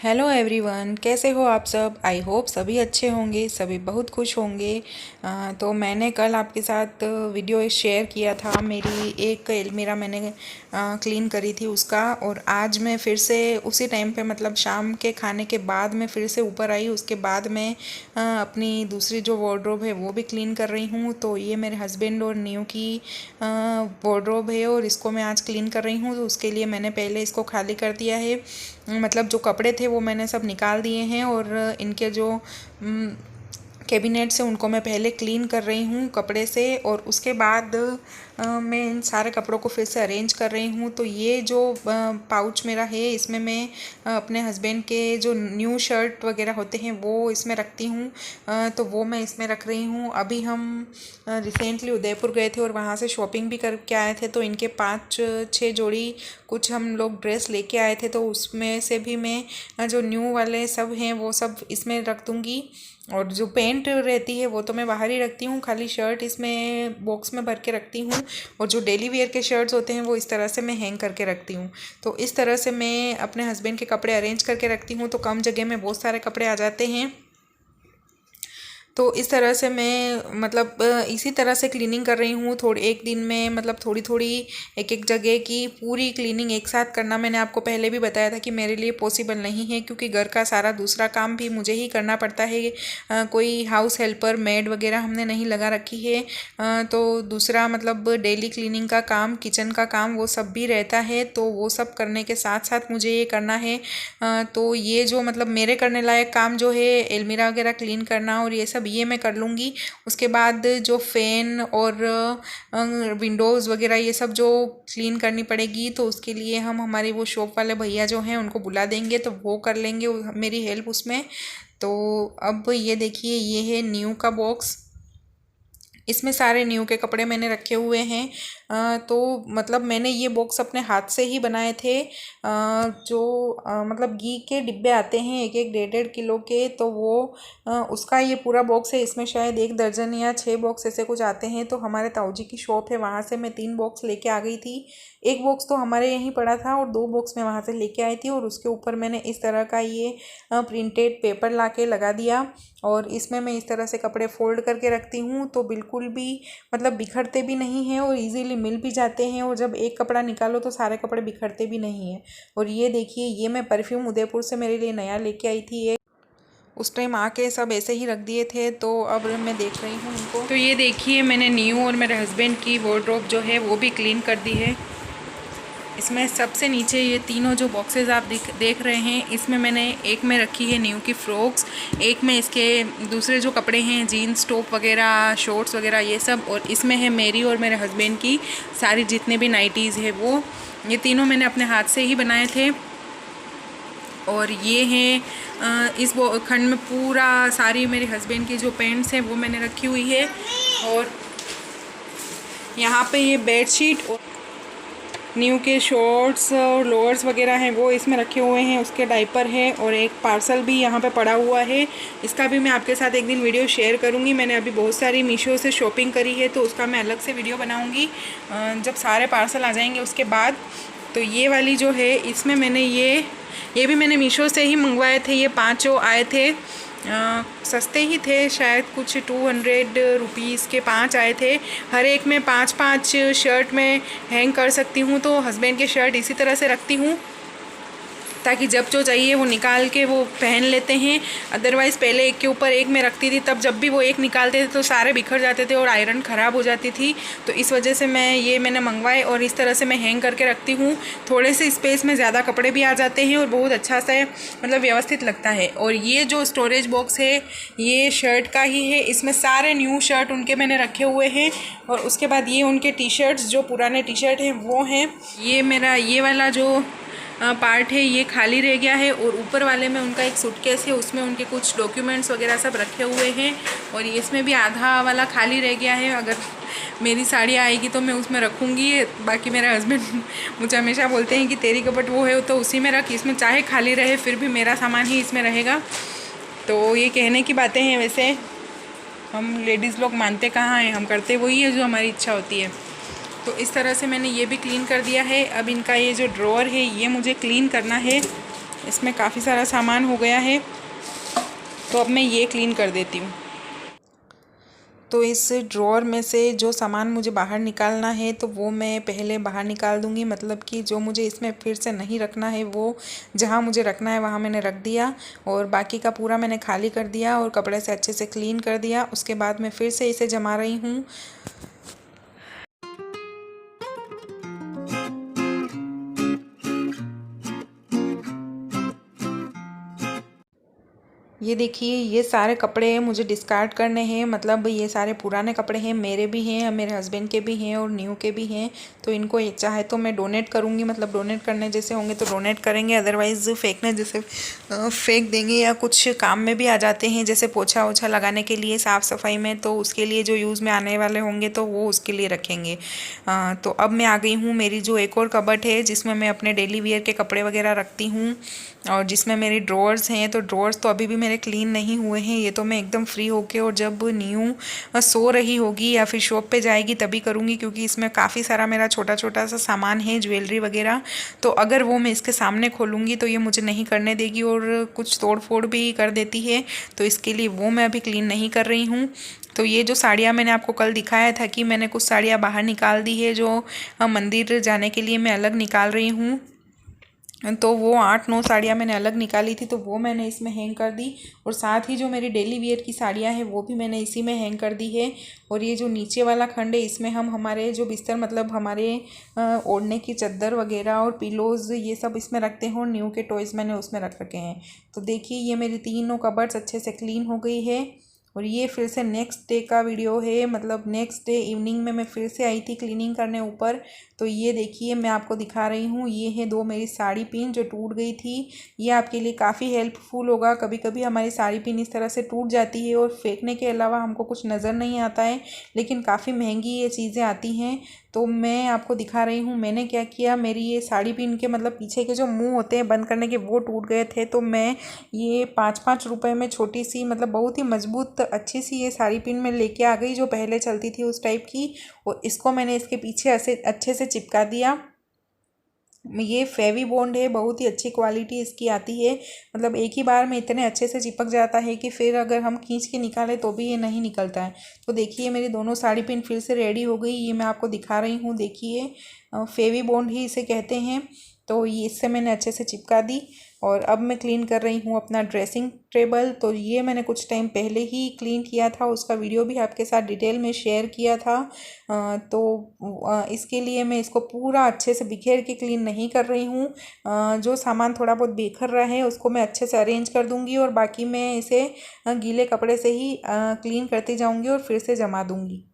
Hello everyone, कैसे हो आप सब। आई होप सभी अच्छे होंगे, सभी बहुत खुश होंगे। तो मैंने कल आपके साथ वीडियो शेयर किया था, मेरी एक अलमीरा मैंने क्लीन करी थी उसका। और आज मैं फिर से उसी टाइम पे मतलब शाम के खाने के बाद मैं फिर से ऊपर आई। उसके बाद मैं अपनी दूसरी जो वार्डरोब है वो भी क्लीन कर रही हूँ। तो ये मेरे हस्बैंड और न्यू की वार्डरोब है और इसको मैं आज क्लीन कर रही हूँ। तो उसके लिए मैंने पहले इसको खाली कर दिया है, मतलब जो कपड़े थे वो मैंने सब निकाल दिए हैं। और इनके जो कैबिनेट्स हैं उनको मैं पहले क्लीन कर रही हूँ कपड़े से। और उसके बाद मैं इन सारे कपड़ों को फिर से अरेंज कर रही हूँ। तो ये जो पाउच मेरा है, इसमें मैं अपने हस्बैंड के जो न्यू शर्ट वगैरह होते हैं वो इसमें रखती हूँ। तो वो मैं इसमें रख रही हूँ। अभी हम रिसेंटली उदयपुर गए थे और वहाँ से शॉपिंग भी करके आए थे। तो इनके 5-6 जोड़ी कुछ हम लोग ड्रेस लेके आए थे। तो उसमें से भी मैं जो न्यू वाले सब हैं वो सब इसमें रख दूँगी। और जो पेंट रहती है वो तो मैं बाहर ही रखती हूँ, खाली शर्ट इसमें बॉक्स में भर के रखती हूँ। और जो डेली वेयर के शर्ट्स होते हैं वो इस तरह से मैं हैंग करके रखती हूँ। तो इस तरह से मैं अपने हस्बैंड के कपड़े अरेंज करके रखती हूँ, तो कम जगह में बहुत सारे कपड़े आ जाते हैं। तो इस तरह से मैं मतलब इसी तरह से क्लीनिंग कर रही हूँ। थोड़ी एक दिन में मतलब थोड़ी थोड़ी एक एक जगह की पूरी क्लीनिंग एक साथ करना मैंने आपको पहले भी बताया था कि मेरे लिए पॉसिबल नहीं है, क्योंकि घर का सारा दूसरा काम भी मुझे ही करना पड़ता है। कोई हाउस हेल्पर मेड वगैरह हमने नहीं लगा रखी है। तो दूसरा मतलब डेली क्लीनिंग का काम, किचन का काम वो सब भी रहता है। तो वो सब करने के साथ साथ मुझे ये करना है। तो ये जो मतलब मेरे करने लायक काम जो है अलमीरा वगैरह क्लीन करना और ये सब ये मैं कर लूँगी। उसके बाद जो फ़ैन और विंडोज़ वगैरह ये सब जो क्लीन करनी पड़ेगी, तो उसके लिए हम हमारे वो शॉप वाले भैया जो हैं उनको बुला देंगे, तो वो कर लेंगे मेरी हेल्प उसमें। तो अब ये देखिए, ये है न्यू का बॉक्स। इसमें सारे न्यू के कपड़े मैंने रखे हुए हैं। तो मतलब मैंने ये बॉक्स अपने हाथ से ही बनाए थे। जो मतलब घी के डिब्बे आते हैं 1-1 1.5 किलो के, तो वो उसका ये पूरा बॉक्स है। इसमें शायद 1 दर्जन या 6 बॉक्स ऐसे कुछ आते हैं। तो हमारे ताऊजी की शॉप है, वहाँ से मैं 3 बॉक्स लेके आ गई थी। एक बॉक्स तो हमारे यहीं पड़ा था और 2 बॉक्स मैं वहाँ से लेके आई थी। और उसके ऊपर मैंने इस तरह का ये प्रिंटेड पेपर ला के लगा दिया। और इसमें मैं इस तरह से कपड़े फोल्ड करके रखती हूँ, तो बिल्कुल भी मतलब बिखरते भी नहीं हैं और इजीली मिल भी जाते हैं। और जब एक कपड़ा निकालो तो सारे कपड़े बिखरते भी नहीं हैं। और ये देखिए, ये मैं परफ्यूम उदयपुर से मेरे लिए नया लेके आई थी। ये उस टाइम आके सब ऐसे ही रख दिए थे, तो अब मैं देख रही हूँ उनको। तो ये देखिए, मैंने न्यू और मेरे हस्बैंड की वार्डरोब जो है वो भी क्लीन कर दी है। इसमें सबसे नीचे ये तीनों जो बॉक्सेस आप देख रहे हैं, इसमें मैंने एक में रखी है न्यू की फ्रॉक्स, एक में इसके दूसरे जो कपड़े हैं जीन्स टॉप वगैरह शॉर्ट्स वगैरह ये सब, और इसमें है मेरी और मेरे हस्बैंड की सारी जितने भी नाइटीज़ है वो। ये तीनों मैंने अपने हाथ से ही बनाए थे। और ये है इस खंड में पूरा सारी मेरे हस्बैंड की जो पैंट्स हैं वो मैंने रखी हुई है। और यहाँ पे ये बेडशीट और न्यू के शॉर्ट्स और लोअर्स वगैरह हैं वो इसमें रखे हुए हैं। उसके डाइपर है और एक पार्सल भी यहाँ पे पड़ा हुआ है। इसका भी मैं आपके साथ एक दिन वीडियो शेयर करूँगी। मैंने अभी बहुत सारी मीशो से शॉपिंग करी है, तो उसका मैं अलग से वीडियो बनाऊँगी जब सारे पार्सल आ जाएंगे उसके बाद। तो ये वाली जो है, इसमें मैंने ये भी मैंने मीशो से ही मंगवाए थे। ये 5 आए थे, सस्ते ही थे, शायद कुछ 200 रुपीज़ के 5 आए थे। हर एक में 5-5 शर्ट में हैंग कर सकती हूँ। तो हस्बैंड के शर्ट इसी तरह से रखती हूँ ताकि जब जो चाहिए वो निकाल के वो पहन लेते हैं। अदरवाइज़ पहले एक के ऊपर एक में रखती थी, तब जब भी वो एक निकालते थे तो सारे बिखर जाते थे और आयरन ख़राब हो जाती थी। तो इस वजह से मैंने मंगवाए और इस तरह से मैं हैंग करके रखती हूँ। थोड़े से स्पेस में ज़्यादा कपड़े भी आ जाते हैं और बहुत अच्छा सा मतलब व्यवस्थित लगता है। और ये जो स्टोरेज बॉक्स है ये शर्ट का ही है। इसमें सारे न्यू शर्ट उनके मैंने रखे हुए हैं। और उसके बाद ये उनके टी शर्ट्स, जो पुराने टी शर्ट हैं वो हैं। ये मेरा ये वाला जो पार्ट है ये खाली रह गया है। और ऊपर वाले में उनका एक सूटकेस है, उसमें उनके कुछ डॉक्यूमेंट्स वगैरह सब रखे हुए हैं। और इसमें भी आधा वाला खाली रह गया है। अगर मेरी साड़ी आएगी तो मैं उसमें रखूँगी। बाकी मेरे हस्बैंड मुझे हमेशा बोलते हैं कि तेरी कपट वो है तो उसी में रख, इसमें चाहे खाली रहे फिर भी मेरा सामान ही इसमें रहेगा। तो ये कहने की बातें हैं, वैसे हम लेडीज़ लोग मानते कहाँ हैं, हम करते वही है जो हमारी इच्छा होती है। तो इस तरह से मैंने ये भी क्लीन कर दिया है। अब इनका ये जो ड्रॉअर है ये मुझे क्लीन करना है। इसमें काफ़ी सारा सामान हो गया है, तो अब मैं ये क्लीन कर देती हूँ। तो इस ड्रॉअर में से जो सामान मुझे बाहर निकालना है तो वो मैं पहले बाहर निकाल दूँगी, मतलब कि जो मुझे इसमें फिर से नहीं रखना है वो जहाँ मुझे रखना है वहाँ मैंने रख दिया, और बाकी का पूरा मैंने खाली कर दिया और कपड़े से अच्छे से क्लीन कर दिया। उसके बाद मैं फिर से इसे जमा रही हूँ। ये देखिए, ये सारे कपड़े मुझे डिस्कार्ड करने हैं, मतलब ये सारे पुराने कपड़े हैं, मेरे भी हैं, मेरे हस्बैंड के भी हैं और न्यू के भी हैं। तो इनको चाहे तो मैं डोनेट करूँगी, मतलब डोनेट करने जैसे होंगे तो डोनेट करेंगे, अदरवाइज़ फेंकने जैसे फेंक देंगे, या कुछ काम में भी आ जाते हैं, जैसे पोछा ओछा लगाने के लिए, साफ़ सफाई में, तो उसके लिए जो यूज़ में आने वाले होंगे तो वो उसके लिए रखेंगे। तो अब मैं आ गई हूँ मेरी जो एक और कबर्ड है जिसमें मैं अपने डेली वियर के कपड़े वगैरह रखती हूँ, और जिसमें मेरी ड्रॉअर्स हैं। तो ड्रॉअर्स तो अभी भी मेरे क्लीन नहीं हुए हैं, ये तो मैं एकदम फ्री होके और जब न्यू सो रही होगी या फिर शॉप पे जाएगी तभी करूँगी, क्योंकि इसमें काफ़ी सारा मेरा छोटा छोटा सा सामान है, ज्वेलरी वगैरह। तो अगर वो मैं इसके सामने खोलूँगी तो ये मुझे नहीं करने देगी और कुछ तोड़ फोड़ भी कर देती है, तो इसके लिए वो मैं अभी क्लीन नहीं कर रही हूँ। तो ये जो साड़ियाँ मैंने आपको कल दिखाया था कि मैंने कुछ साड़ियाँ बाहर निकाल दी है, जो मंदिर जाने के लिए मैं अलग निकाल रही हूँ, तो वो 8-9 साड़ियाँ मैंने अलग निकाली थी, तो वो मैंने इसमें हैंग कर दी। और साथ ही जो मेरी डेली वियर की साड़ियाँ हैं वो भी मैंने इसी में हैंग कर दी है। और ये जो नीचे वाला खंड है इसमें हम हमारे जो बिस्तर, मतलब हमारे ओढ़ने की चादर वगैरह और पिलोज़, ये सब इसमें रखते हैं, और न्यू के टॉयज़ मैंने उसमें रख रखे हैं। तो देखिए, ये मेरी तीनों कबर्ड्स अच्छे से क्लीन हो गई है। और ये फिर से नेक्स्ट डे का वीडियो है, मतलब नेक्स्ट डे इवनिंग में मैं फिर से आई थी क्लीनिंग करने ऊपर। तो ये देखिए, मैं आपको दिखा रही हूँ, ये है 2 मेरी साड़ी पिन जो टूट गई थी। ये आपके लिए काफ़ी हेल्पफुल होगा। कभी कभी हमारी साड़ी पिन इस तरह से टूट जाती है और फेंकने के अलावा हमको कुछ नज़र नहीं आता है, लेकिन काफ़ी महंगी ये चीज़ें आती हैं। तो मैं आपको दिखा रही हूँ मैंने क्या किया। मेरी ये साड़ी पिन के मतलब पीछे के जो मुंह होते हैं बंद करने के, वो टूट गए थे, तो मैं ये 5-5 रुपए में छोटी सी, मतलब बहुत ही मजबूत अच्छी सी ये साड़ी पिन में लेके आ गई, जो पहले चलती थी उस टाइप की। और इसको मैंने इसके पीछे ऐसे अच्छे से चिपका दिया। ये फेवी बॉन्ड है, बहुत ही अच्छी क्वालिटी इसकी आती है, मतलब एक ही बार में इतने अच्छे से चिपक जाता है कि फिर अगर हम खींच के निकालें तो भी ये नहीं निकलता है। तो देखिए, मेरी दोनों साड़ी पिन फिर से रेडी हो गई, ये मैं आपको दिखा रही हूँ। देखिए, फेवी बॉन्ड ही इसे कहते हैं। तो ये इससे मैंने अच्छे से चिपका दी। और अब मैं क्लीन कर रही हूँ अपना ड्रेसिंग टेबल। तो ये मैंने कुछ टाइम पहले ही क्लीन किया था, उसका वीडियो भी आपके साथ डिटेल में शेयर किया था। इसके लिए मैं इसको पूरा अच्छे से बिखेर के क्लीन नहीं कर रही हूँ। जो सामान थोड़ा बहुत बिखर रहा है उसको मैं अच्छे से अरेंज कर दूँगी, और बाकी मैं इसे गीले कपड़े से ही क्लीन करती जाऊँगी और फिर से जमा दूँगी।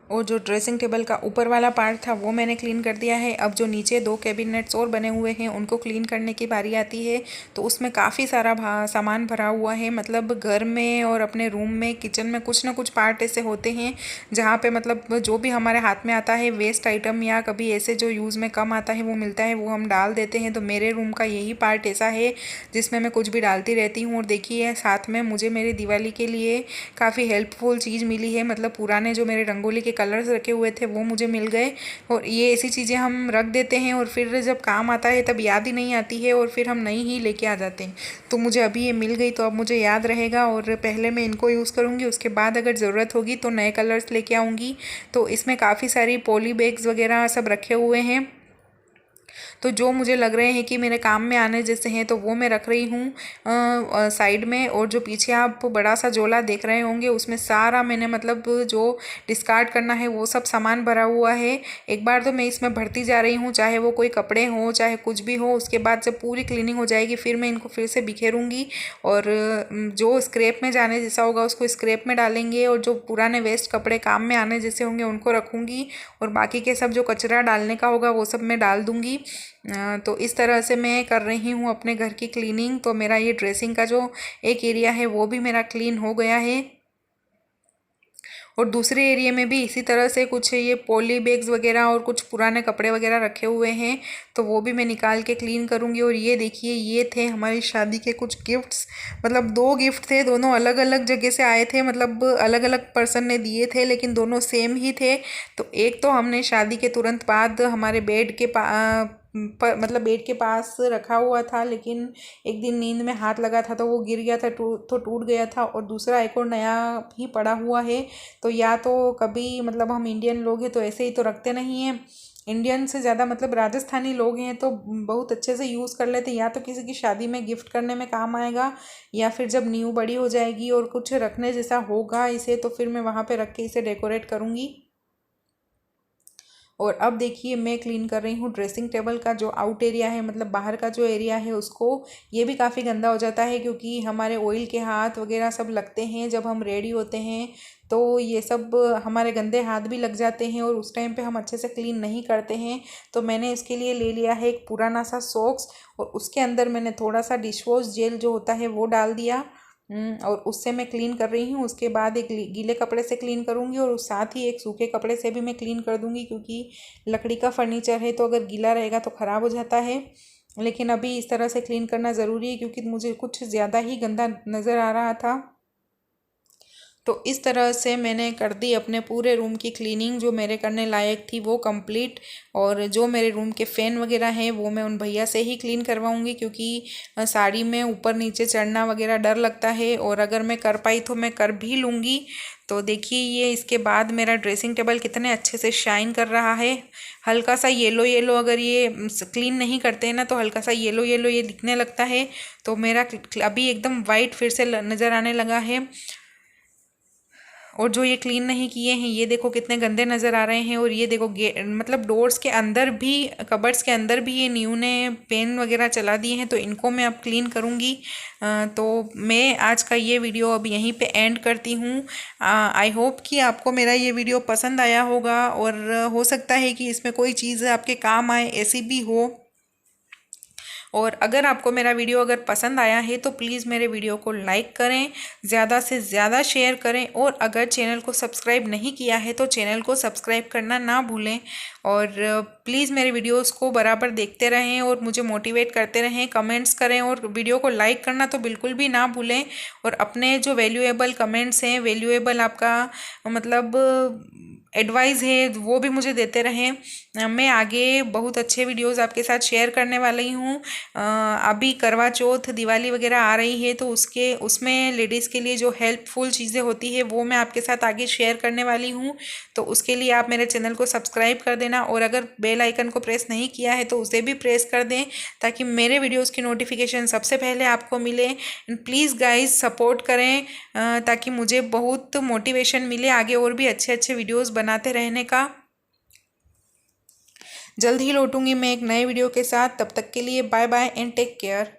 और जो ड्रेसिंग टेबल का ऊपर वाला पार्ट था वो मैंने क्लीन कर दिया है। अब जो नीचे 2 कैबिनेट्स और बने हुए हैं उनको क्लीन करने की बारी आती है। तो उसमें काफ़ी सारा सामान भरा हुआ है, मतलब घर में और अपने रूम में, किचन में कुछ ना कुछ पार्ट ऐसे होते हैं जहाँ पे मतलब जो भी हमारे हाथ में आता है वेस्ट आइटम, या कभी ऐसे जो यूज़ में कम आता है वो मिलता है, वो हम डाल देते हैं। तो मेरे रूम का यही पार्ट ऐसा है जिसमें मैं कुछ भी डालती रहती हूँ। और देखिए, साथ में मुझे मेरी दिवाली के लिए काफ़ी हेल्पफुल चीज़ मिली है, मतलब पुराने जो मेरे रंगोली के कलर्स रखे हुए थे वो मुझे मिल गए। और ये ऐसी चीज़ें हम रख देते हैं और फिर जब काम आता है तब याद ही नहीं आती है, और फिर हम नई ही लेके आ जाते हैं। तो मुझे अभी ये मिल गई तो अब मुझे याद रहेगा, और पहले मैं इनको यूज़ करूँगी, उसके बाद अगर ज़रूरत होगी तो नए कलर्स लेके आऊँगी। तो इसमें काफ़ी सारी पॉली बैग्स वगैरह सब रखे हुए हैं। तो जो मुझे लग रहे हैं कि मेरे काम में आने जैसे हैं तो वो मैं रख रही हूँ साइड में। और जो पीछे आप बड़ा सा झोला देख रहे होंगे उसमें सारा मैंने मतलब जो डिस्कार्ड करना है वो सब सामान भरा हुआ है। एक बार तो मैं इसमें भरती जा रही हूँ, चाहे वो कोई कपड़े हों चाहे कुछ भी हो। उसके बाद जब पूरी क्लीनिंग हो जाएगी फिर मैं इनको फिर से बिखेरूँगी, और जो स्क्रैप में जाने जैसा होगा उसको स्क्रैप में डालेंगे, और जो पुराने वेस्ट कपड़े काम में आने जैसे होंगे उनको रखूँगी, और बाकी के सब जो कचरा डालने का होगा वो सब मैं डाल दूँगी। तो इस तरह से मैं कर रही हूँ अपने घर की क्लीनिंग। तो मेरा ये ड्रेसिंग का जो एक एरिया है वो भी मेरा क्लीन हो गया है। और दूसरे एरिया में भी इसी तरह से कुछ ये पॉली बैग्स वगैरह और कुछ पुराने कपड़े वगैरह रखे हुए हैं, तो वो भी मैं निकाल के क्लीन करूँगी। और ये देखिए, ये थे हमारी शादी के कुछ गिफ्ट्स, मतलब 2 गिफ्ट थे, दोनों अलग अलग जगह से आए थे, मतलब अलग अलग पर्सन ने दिए थे लेकिन दोनों सेम ही थे। तो एक तो हमने शादी के तुरंत बाद हमारे बेड के मतलब बेड के पास रखा हुआ था, लेकिन एक दिन नींद में हाथ लगा था तो वो गिर गया था, तो टूट गया था। और दूसरा एक और नया ही पड़ा हुआ है। तो या तो कभी मतलब हम इंडियन लोग हैं तो ऐसे ही तो रखते नहीं हैं, इंडियन से ज़्यादा मतलब राजस्थानी लोग हैं तो बहुत अच्छे से यूज़ कर लेते हैं, या तो किसी की शादी में गिफ्ट करने में काम आएगा, या फिर जब न्यू बड़ी हो जाएगी और कुछ रखने जैसा होगा इसे, तो फिर मैं वहाँ पे रख के इसे डेकोरेट करूँगी। और अब देखिए, मैं क्लीन कर रही हूँ ड्रेसिंग टेबल का जो आउट एरिया है, मतलब बाहर का जो एरिया है उसको। ये भी काफ़ी गंदा हो जाता है क्योंकि हमारे ऑयल के हाथ वगैरह सब लगते हैं जब हम रेडी होते हैं, तो ये सब हमारे गंदे हाथ भी लग जाते हैं और उस टाइम पे हम अच्छे से क्लीन नहीं करते हैं। तो मैंने इसके लिए ले लिया है एक पुराना सा सॉक्स, और उसके अंदर मैंने थोड़ा सा डिश वॉश जेल जो होता है वो डाल दिया। और उससे मैं क्लीन कर रही हूँ। उसके बाद एक गीले कपड़े से क्लीन करूँगी और उस साथ ही एक सूखे कपड़े से भी मैं क्लीन कर दूँगी, क्योंकि लकड़ी का फर्नीचर है तो अगर गीला रहेगा तो ख़राब हो जाता है। लेकिन अभी इस तरह से क्लीन करना ज़रूरी है क्योंकि मुझे कुछ ज़्यादा ही गंदा नज़र आ रहा था। तो इस तरह से मैंने कर दी अपने पूरे रूम की क्लीनिंग जो मेरे करने लायक थी वो कंप्लीट। और जो मेरे रूम के फ़ैन वगैरह हैं वो मैं उन भैया से ही क्लीन करवाऊँगी, क्योंकि साड़ी में ऊपर नीचे चढ़ना वगैरह डर लगता है, और अगर मैं कर पाई तो मैं कर भी लूँगी। तो देखिए, ये इसके बाद मेरा ड्रेसिंग टेबल कितने अच्छे से शाइन कर रहा है। हल्का सा येलो येलो, अगर ये क्लीन नहीं करते हैं ना तो हल्का सा येलो येलो ये दिखने लगता है। तो मेरा अभी एकदम वाइट फिर से नज़र आने लगा है। और जो ये क्लीन नहीं किए हैं ये देखो कितने गंदे नज़र आ रहे हैं। और ये देखो मतलब डोर्स के अंदर भी, कबर्ड्स के अंदर भी ये न्यू ने पेन वगैरह चला दिए हैं, तो इनको मैं अब क्लीन करूँगी। तो मैं आज का ये वीडियो अब यहीं पे एंड करती हूँ। आई होप कि आपको मेरा ये वीडियो पसंद आया होगा, और हो सकता है कि इसमें कोई चीज़ आपके काम आए, ऐसी भी हो। और अगर आपको मेरा वीडियो अगर पसंद आया है तो प्लीज़ मेरे वीडियो को लाइक करें, ज़्यादा से ज़्यादा शेयर करें, और अगर चैनल को सब्सक्राइब नहीं किया है तो चैनल को सब्सक्राइब करना ना भूलें। और प्लीज़ मेरे वीडियोस को बराबर देखते रहें और मुझे मोटिवेट करते रहें, कमेंट्स करें, और वीडियो को लाइक करना तो बिल्कुल भी ना भूलें। और अपने जो वैल्यूएबल कमेंट्स हैं, वैल्यूएबल आपका मतलब एडवाइस है, वो भी मुझे देते रहें। मैं आगे बहुत अच्छे वीडियोस आपके साथ शेयर करने वाली हूँ। अभी करवा चौथ, दिवाली वगैरह आ रही है तो उसमें लेडीज़ के लिए जो हेल्पफुल चीज़ें होती है वो मैं आपके साथ आगे शेयर करने वाली हूँ। तो उसके लिए आप मेरे चैनल को सब्सक्राइब कर देना, और अगर बेल आइकन को प्रेस नहीं किया है तो उसे भी प्रेस कर दें, ताकि मेरे वीडियोज़ की नोटिफिकेशन सबसे पहले आपको मिले। एंड प्लीज़ गाइज सपोर्ट करें, ताकि मुझे बहुत मोटिवेशन मिले आगे और भी अच्छे अच्छे वीडियोज़ बनाते रहने का। जल्द ही लौटूंगी मैं एक नए वीडियो के साथ, तब तक के लिए bye bye and take care.